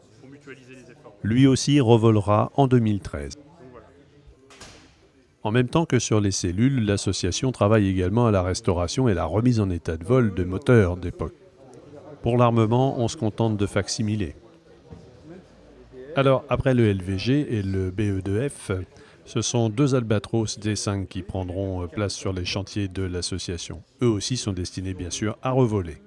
Speaker 2: Lui aussi revolera en 2013. En même temps que sur les cellules, l'association travaille également à la restauration et la remise en état de vol de moteurs d'époque. Pour l'armement, on se contente de facsimilés. Alors, après le LVG et le BE-2F, ce sont deux Albatros D5 qui prendront place sur les chantiers de l'association. Eux aussi sont destinés bien sûr à revoler.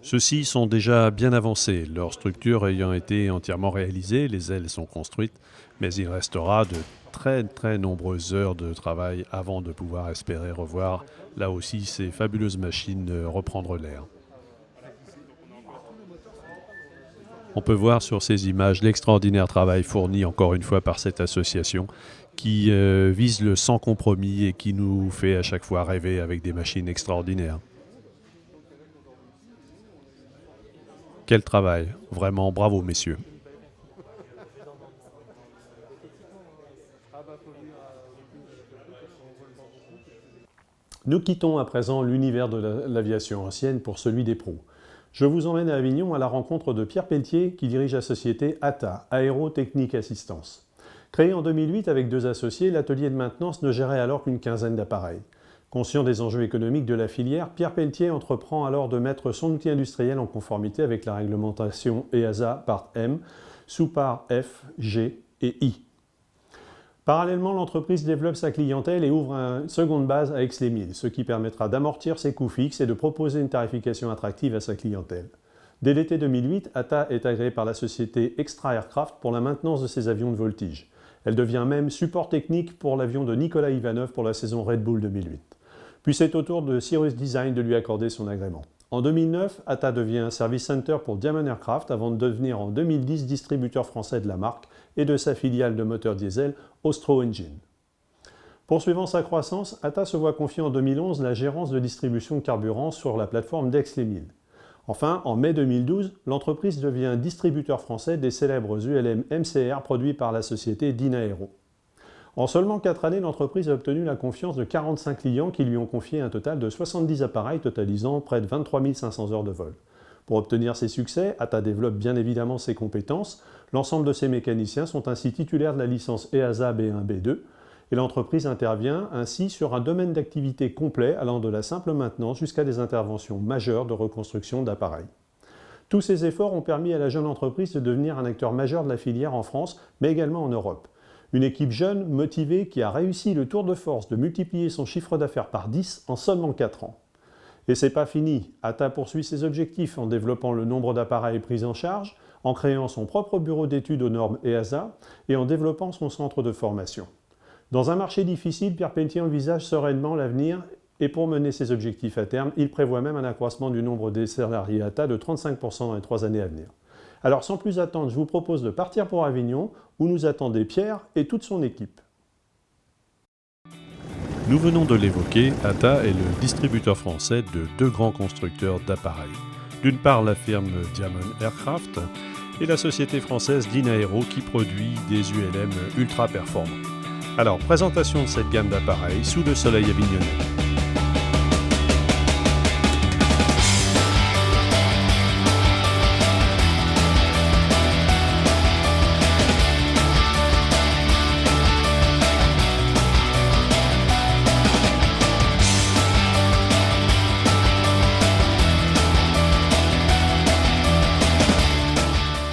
Speaker 2: Ceux-ci sont déjà bien avancés, leur structure ayant été entièrement réalisée, les ailes sont construites, mais il restera de très nombreuses heures de travail avant de pouvoir espérer revoir là aussi ces fabuleuses machines reprendre l'air. On peut voir sur ces images l'extraordinaire travail fourni encore une fois par cette association qui vise le sans compromis et qui nous fait à chaque fois rêver avec des machines extraordinaires. Quel travail, vraiment bravo messieurs.
Speaker 1: Nous quittons à présent l'univers de l'aviation ancienne pour celui des pros. Je vous emmène à Avignon à la rencontre de Pierre Pelletier qui dirige la société ATA, Aérotechnique Assistance. Créé en 2008 avec deux associés, l'atelier de maintenance ne gérait alors qu'une quinzaine d'appareils. Conscient des enjeux économiques de la filière, Pierre Pelletier entreprend alors de mettre son outil industriel en conformité avec la réglementation EASA Part M, sous part F, G et I. Parallèlement, l'entreprise développe sa clientèle et ouvre une seconde base à Aix-les-Milles, ce qui permettra d'amortir ses coûts fixes et de proposer une tarification attractive à sa clientèle. Dès l'été 2008, ATA est agréée par la société Extra Aircraft pour la maintenance de ses avions de voltige. Elle devient même support technique pour l'avion de Nicolas Ivanov pour la saison Red Bull 2008. Puis c'est au tour de Cirrus Design de lui accorder son agrément. En 2009, ATA devient un service center pour Diamond Aircraft avant de devenir en 2010 distributeur français de la marque et de sa filiale de moteurs diesel Austro Engine. Poursuivant sa croissance, ATA se voit confier en 2011 la gérance de distribution de carburant sur la plateforme d'Aix-les-Milles. Enfin, en mai 2012, l'entreprise devient distributeur français des célèbres ULM MCR produits par la société Dynaero. En seulement 4 années, l'entreprise a obtenu la confiance de 45 clients qui lui ont confié un total de 70 appareils totalisant près de 23 500 heures de vol. Pour obtenir ces succès, ATA développe bien évidemment ses compétences. L'ensemble de ses mécaniciens sont ainsi titulaires de la licence EASA B1, B2 et l'entreprise intervient ainsi sur un domaine d'activité complet allant de la simple maintenance jusqu'à des interventions majeures de reconstruction d'appareils. Tous ces efforts ont permis à la jeune entreprise de devenir un acteur majeur de la filière en France, mais également en Europe. Une équipe jeune, motivée, qui a réussi le tour de force de multiplier son chiffre d'affaires par 10 en seulement 4 ans. Et c'est pas fini, ATA poursuit ses objectifs en développant le nombre d'appareils pris en charge, en créant son propre bureau d'études aux normes EASA et en développant son centre de formation. Dans un marché difficile, Pierre Pelletier envisage sereinement l'avenir et pour mener ses objectifs à terme, il prévoit même un accroissement du nombre des salariés ATA de 35% dans les 3 années à venir. Alors sans plus attendre, je vous propose de partir pour Avignon, où nous attendait Pierre et toute son équipe.
Speaker 2: Nous venons de l'évoquer, ATA est le distributeur français de 2 grands constructeurs d'appareils. D'une part la firme Diamond Aircraft et la société française Dynaero qui produit des ULM ultra performants. Alors, présentation de cette gamme d'appareils sous le soleil avignonnais.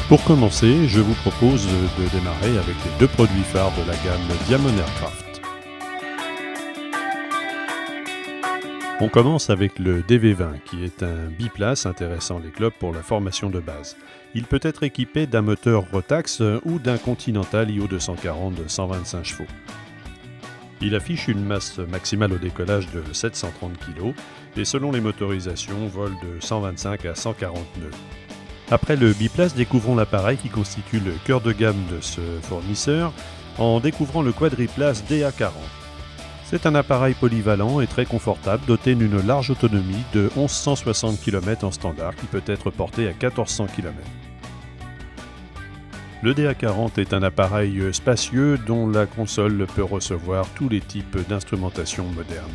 Speaker 2: Pour commencer, je vous propose de démarrer avec les 2 produits phares de la gamme Diamond Aircraft. On commence avec le DV20 qui est un biplace intéressant les clubs pour la formation de base. Il peut être équipé d'un moteur Rotax ou d'un Continental IO240 de 125 chevaux. Il affiche une masse maximale au décollage de 730 kg et selon les motorisations vole de 125 à 140 nœuds. Après le biplace, découvrons l'appareil qui constitue le cœur de gamme de ce fournisseur en découvrant le quadriplace DA40. C'est un appareil polyvalent et très confortable doté d'une large autonomie de 1160 km en standard qui peut être porté à 1400 km. Le DA40 est un appareil spacieux dont la console peut recevoir tous les types d'instrumentation modernes.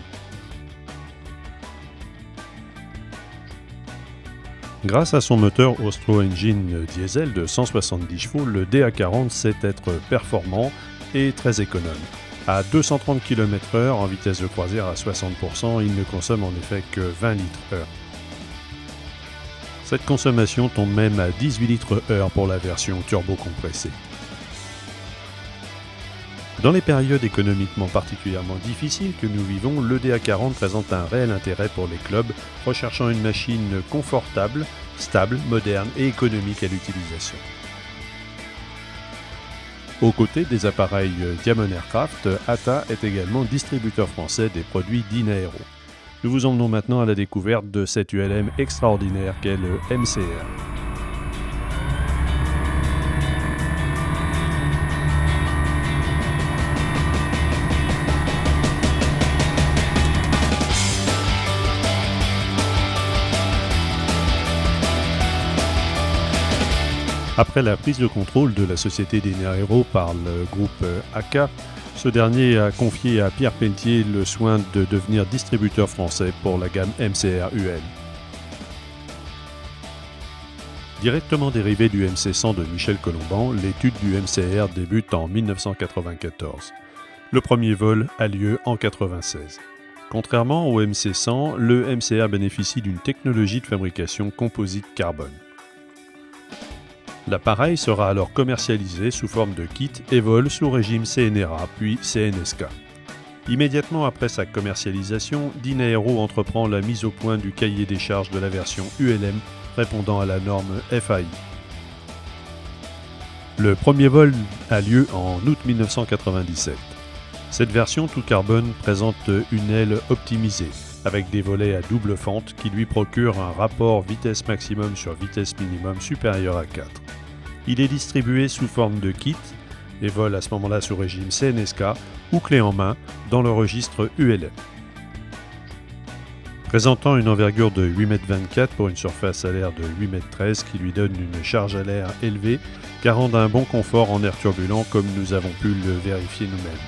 Speaker 2: Grâce à son moteur Austro Engine diesel de 170 chevaux, le DA40 sait être performant et très économe. À 230 km/h en vitesse de croisière à 60%, il ne consomme en effet que 20 litres/heure. Cette consommation tombe même à 18 litres/heure pour la version turbo-compressée. Dans les périodes économiquement particulièrement difficiles que nous vivons, le DA40 présente un réel intérêt pour les clubs recherchant une machine confortable, stable, moderne et économique à l'utilisation. Aux côtés des appareils Diamond Aircraft, ATA est également distributeur français des produits Dynaero. Nous vous emmenons maintenant à la découverte de cet ULM extraordinaire qu'est le MCR. Après la prise de contrôle de la société Dynaero par le groupe ACA, ce dernier a confié à Pierre Pelletier le soin de devenir distributeur français pour la gamme MCR UL. Directement dérivé du MC100 de Michel Colomban, l'étude du MCR débute en 1994. Le premier vol a lieu en 1996. Contrairement au MC100, le MCR bénéficie d'une technologie de fabrication composite carbone. L'appareil sera alors commercialisé sous forme de kit et vole sous régime CNRA puis CNSK. Immédiatement après sa commercialisation, Dynaero entreprend la mise au point du cahier des charges de la version ULM répondant à la norme FAI. Le premier vol a lieu en août 1997. Cette version tout carbone présente une aile optimisée, avec des volets à double fente qui lui procurent un rapport vitesse maximum sur vitesse minimum supérieur à 4. Il est distribué sous forme de kit et vole à ce moment-là sous régime CNSK ou clé en main dans le registre ULM. Présentant une envergure de 8,24 m pour une surface à l'air de 8,13 m qui lui donne une charge à l'air élevée, garant d'un bon confort en air turbulent comme nous avons pu le vérifier nous-mêmes.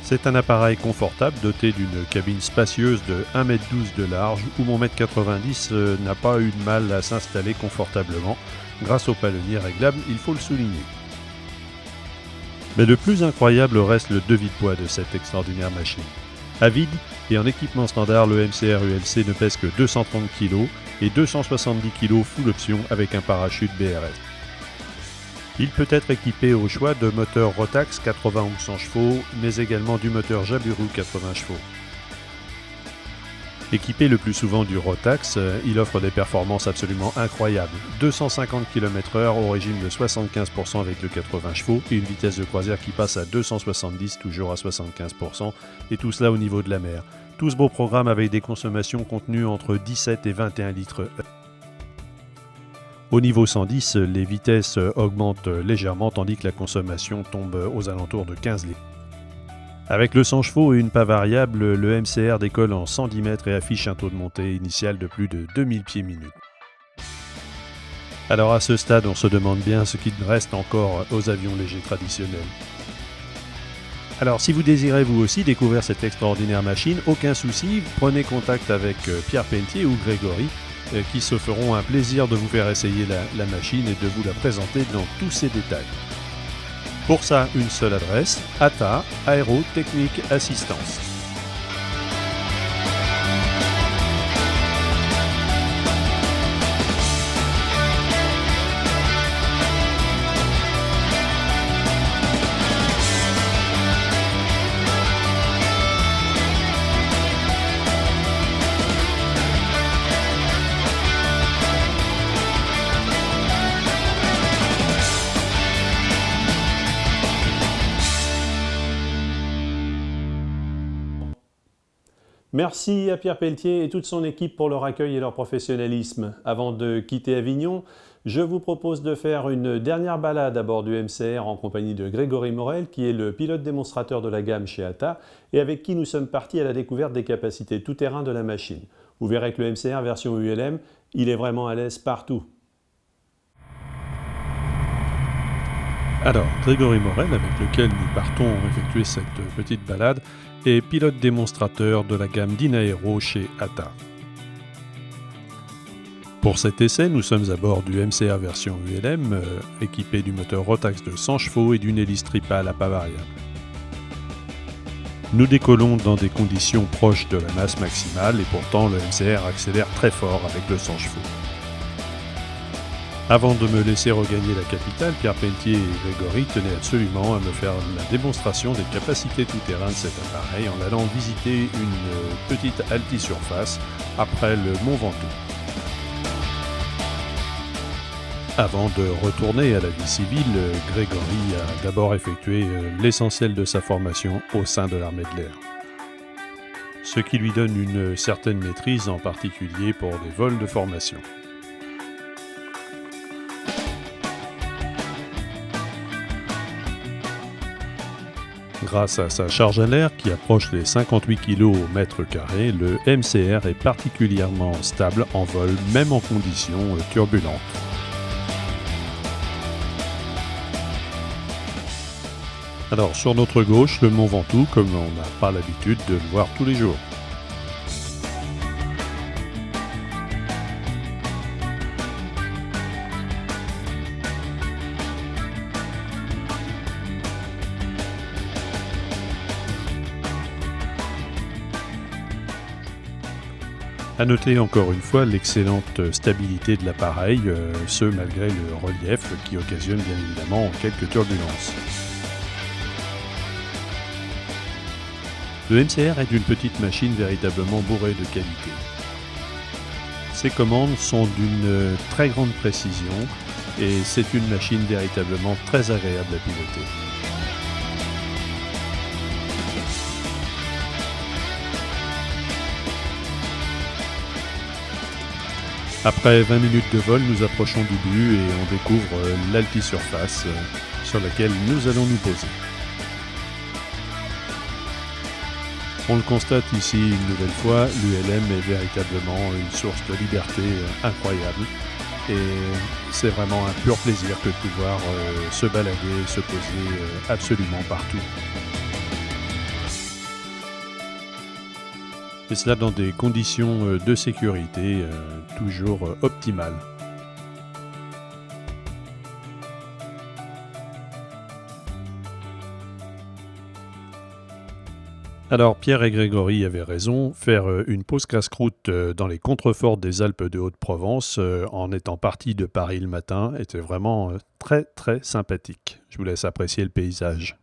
Speaker 2: C'est un appareil confortable doté d'une cabine spacieuse de 1,12 m de large où mon 1,90 m n'a pas eu de mal à s'installer confortablement grâce au palonnier réglable, il faut le souligner. Mais le plus incroyable reste le devis de poids de cette extraordinaire machine. À vide et en équipement standard, le MCR ULC ne pèse que 230 kg et 270 kg full option avec un parachute BRS. Il peut être équipé au choix de moteur Rotax 80 ou 100 chevaux, mais également du moteur Jabiru 80 chevaux. Équipé le plus souvent du Rotax, il offre des performances absolument incroyables. 250 km/h au régime de 75% avec le 80 chevaux et une vitesse de croisière qui passe à 270 toujours à 75% et tout cela au niveau de la mer. Tout ce beau programme avec des consommations contenues entre 17 et 21 litres. Au niveau 110, les vitesses augmentent légèrement tandis que la consommation tombe aux alentours de 15 litres. Avec le 100 chevaux et une pas variable, le MCR décolle en 110 mètres et affiche un taux de montée initial de plus de 2000 pieds minute. Alors à ce stade, on se demande bien ce qu'il reste encore aux avions légers traditionnels. Alors si vous désirez vous aussi découvrir cette extraordinaire machine, aucun souci, prenez contact avec Pierre Pelletier ou Grégory qui se feront un plaisir de vous faire essayer la machine et de vous la présenter dans tous ses détails. Pour ça, une seule adresse, ATA, Aéro Technique Assistance.
Speaker 1: Merci à Pierre Pelletier et toute son équipe pour leur accueil et leur professionnalisme. Avant de quitter Avignon, je vous propose de faire une dernière balade à bord du MCR en compagnie de Grégory Morel, qui est le pilote démonstrateur de la gamme chez ATA et avec qui nous sommes partis à la découverte des capacités tout-terrain de la machine. Vous verrez que le MCR version ULM, il est vraiment à l'aise partout.
Speaker 2: Alors, Grégory Morel, avec lequel nous partons effectuer cette petite balade, est pilote démonstrateur de la gamme Dynaero chez ATA. Pour cet essai, nous sommes à bord du MCR version ULM, équipé du moteur Rotax de 100 chevaux et d'une hélice tripale à pas variable. Nous décollons dans des conditions proches de la masse maximale et pourtant le MCR accélère très fort avec le 100 chevaux. Avant de me laisser regagner la capitale, Pierre Pelletier et Grégory tenaient absolument à me faire la démonstration des capacités tout-terrain de cet appareil en allant visiter une petite altisurface après le Mont Ventoux. Avant de retourner à la vie civile, Grégory a d'abord effectué l'essentiel de sa formation au sein de l'armée de l'air. Ce qui lui donne une certaine maîtrise, en particulier pour des vols de formation. Grâce à sa charge à l'air qui approche les 58 kg au mètre carré, le MCR est particulièrement stable en vol, même en conditions turbulentes. Alors sur notre gauche, le Mont Ventoux, comme on n'a pas l'habitude de le voir tous les jours. A noter encore une fois l'excellente stabilité de l'appareil, ce malgré le relief qui occasionne bien évidemment quelques turbulences. Le MCR est une petite machine véritablement bourrée de qualité. Ses commandes sont d'une très grande précision et c'est une machine véritablement très agréable à piloter. Après 20 minutes de vol, nous approchons du but et on découvre l'altisurface sur laquelle nous allons nous poser. On le constate ici une nouvelle fois, l'ULM est véritablement une source de liberté incroyable et c'est vraiment un pur plaisir que de pouvoir se balader, se poser absolument partout. Et cela dans des conditions de sécurité toujours optimales. Alors Pierre et Grégory avaient raison, faire une pause casse-croûte dans les contreforts des Alpes de Haute-Provence en étant parti de Paris le matin était vraiment très très sympathique. Je vous laisse apprécier le paysage.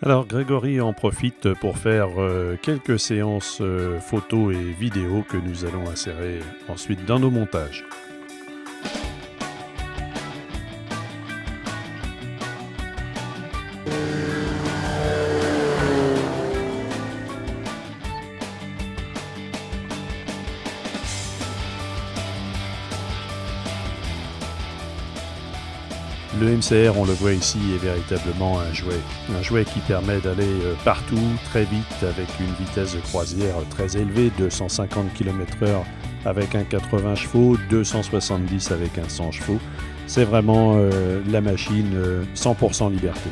Speaker 2: Alors Grégory en profite pour faire quelques séances photos et vidéos que nous allons insérer ensuite dans nos montages. Le MCR, on le voit ici, est véritablement un jouet qui permet d'aller partout très vite avec une vitesse de croisière très élevée, 250 km/h avec un 80 chevaux, 270 avec un 100 chevaux. C'est vraiment la machine 100% liberté.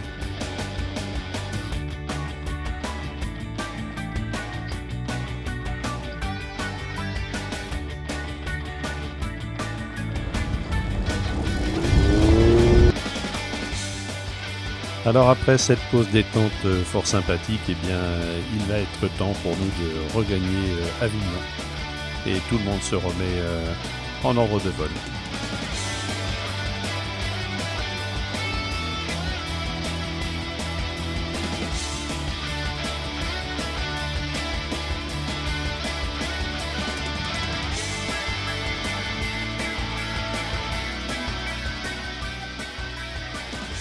Speaker 2: Alors après cette pause détente fort sympathique, eh bien, il va être temps pour nous de regagner Avignon. Et tout le monde se remet en ordre de vol.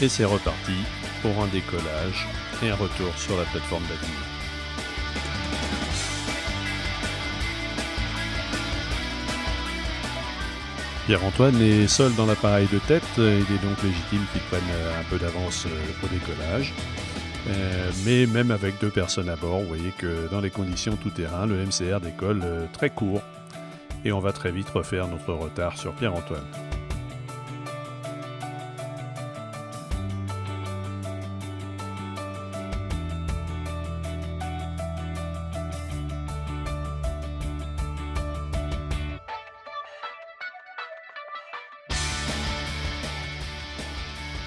Speaker 2: Et c'est reparti pour un décollage et un retour sur la plateforme d'Avignon. Pierre-Antoine est seul dans l'appareil de tête, il est donc légitime qu'il prenne un peu d'avance au décollage. Mais même avec deux personnes à bord, vous voyez que dans les conditions tout-terrain, le MCR décolle très court et on va très vite refaire notre retard sur Pierre-Antoine.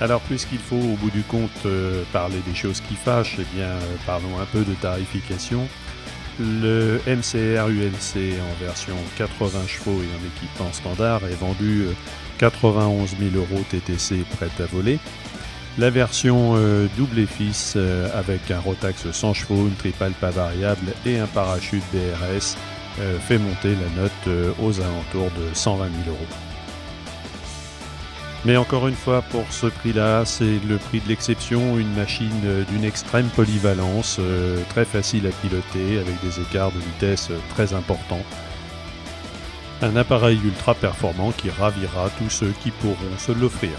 Speaker 2: Alors puisqu'il faut au bout du compte parler des choses qui fâchent, eh bien parlons un peu de tarification. Le MCR ULC en version 80 chevaux et en équipement standard est vendu 91 000 € TTC prête à voler. La version double EFIS avec un Rotax 100 chevaux, une tripale pas variable et un parachute BRS fait monter la note aux alentours de 120 000 €. Mais encore une fois, pour ce prix-là, c'est le prix de l'exception, une machine d'une extrême polyvalence, très facile à piloter, avec des écarts de vitesse très importants. Un appareil ultra performant qui ravira tous ceux qui pourront se l'offrir.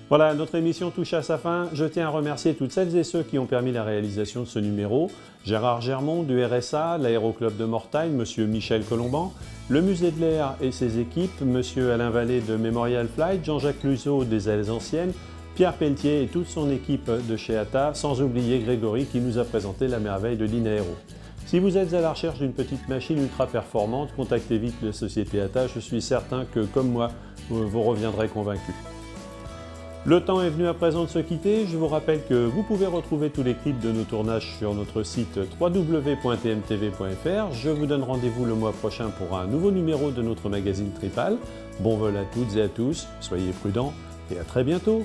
Speaker 1: Voilà, notre émission touche à sa fin. Je tiens à remercier toutes celles et ceux qui ont permis la réalisation de ce numéro. Gérard Germont du RSA, l'Aéroclub de Mortagne, Monsieur Michel Colomban, le Musée de l'Air et ses équipes, Monsieur Alain Vallée de Memorial Flight, Jean-Jacques Luzeau des Ailes Anciennes, Pierre Pelletier et toute son équipe de chez ATA, sans oublier Grégory qui nous a présenté la merveille de l'Inaéro. Si vous êtes à la recherche d'une petite machine ultra performante, contactez vite la société ATA, je suis certain que, comme moi, vous reviendrez convaincu. Le temps est venu à présent de se quitter. Je vous rappelle que vous pouvez retrouver tous les clips de nos tournages sur notre site www.tmtv.fr. Je vous donne rendez-vous le mois prochain pour un nouveau numéro de notre magazine Tripal. Bon vol à toutes et à tous, soyez prudents et à très bientôt.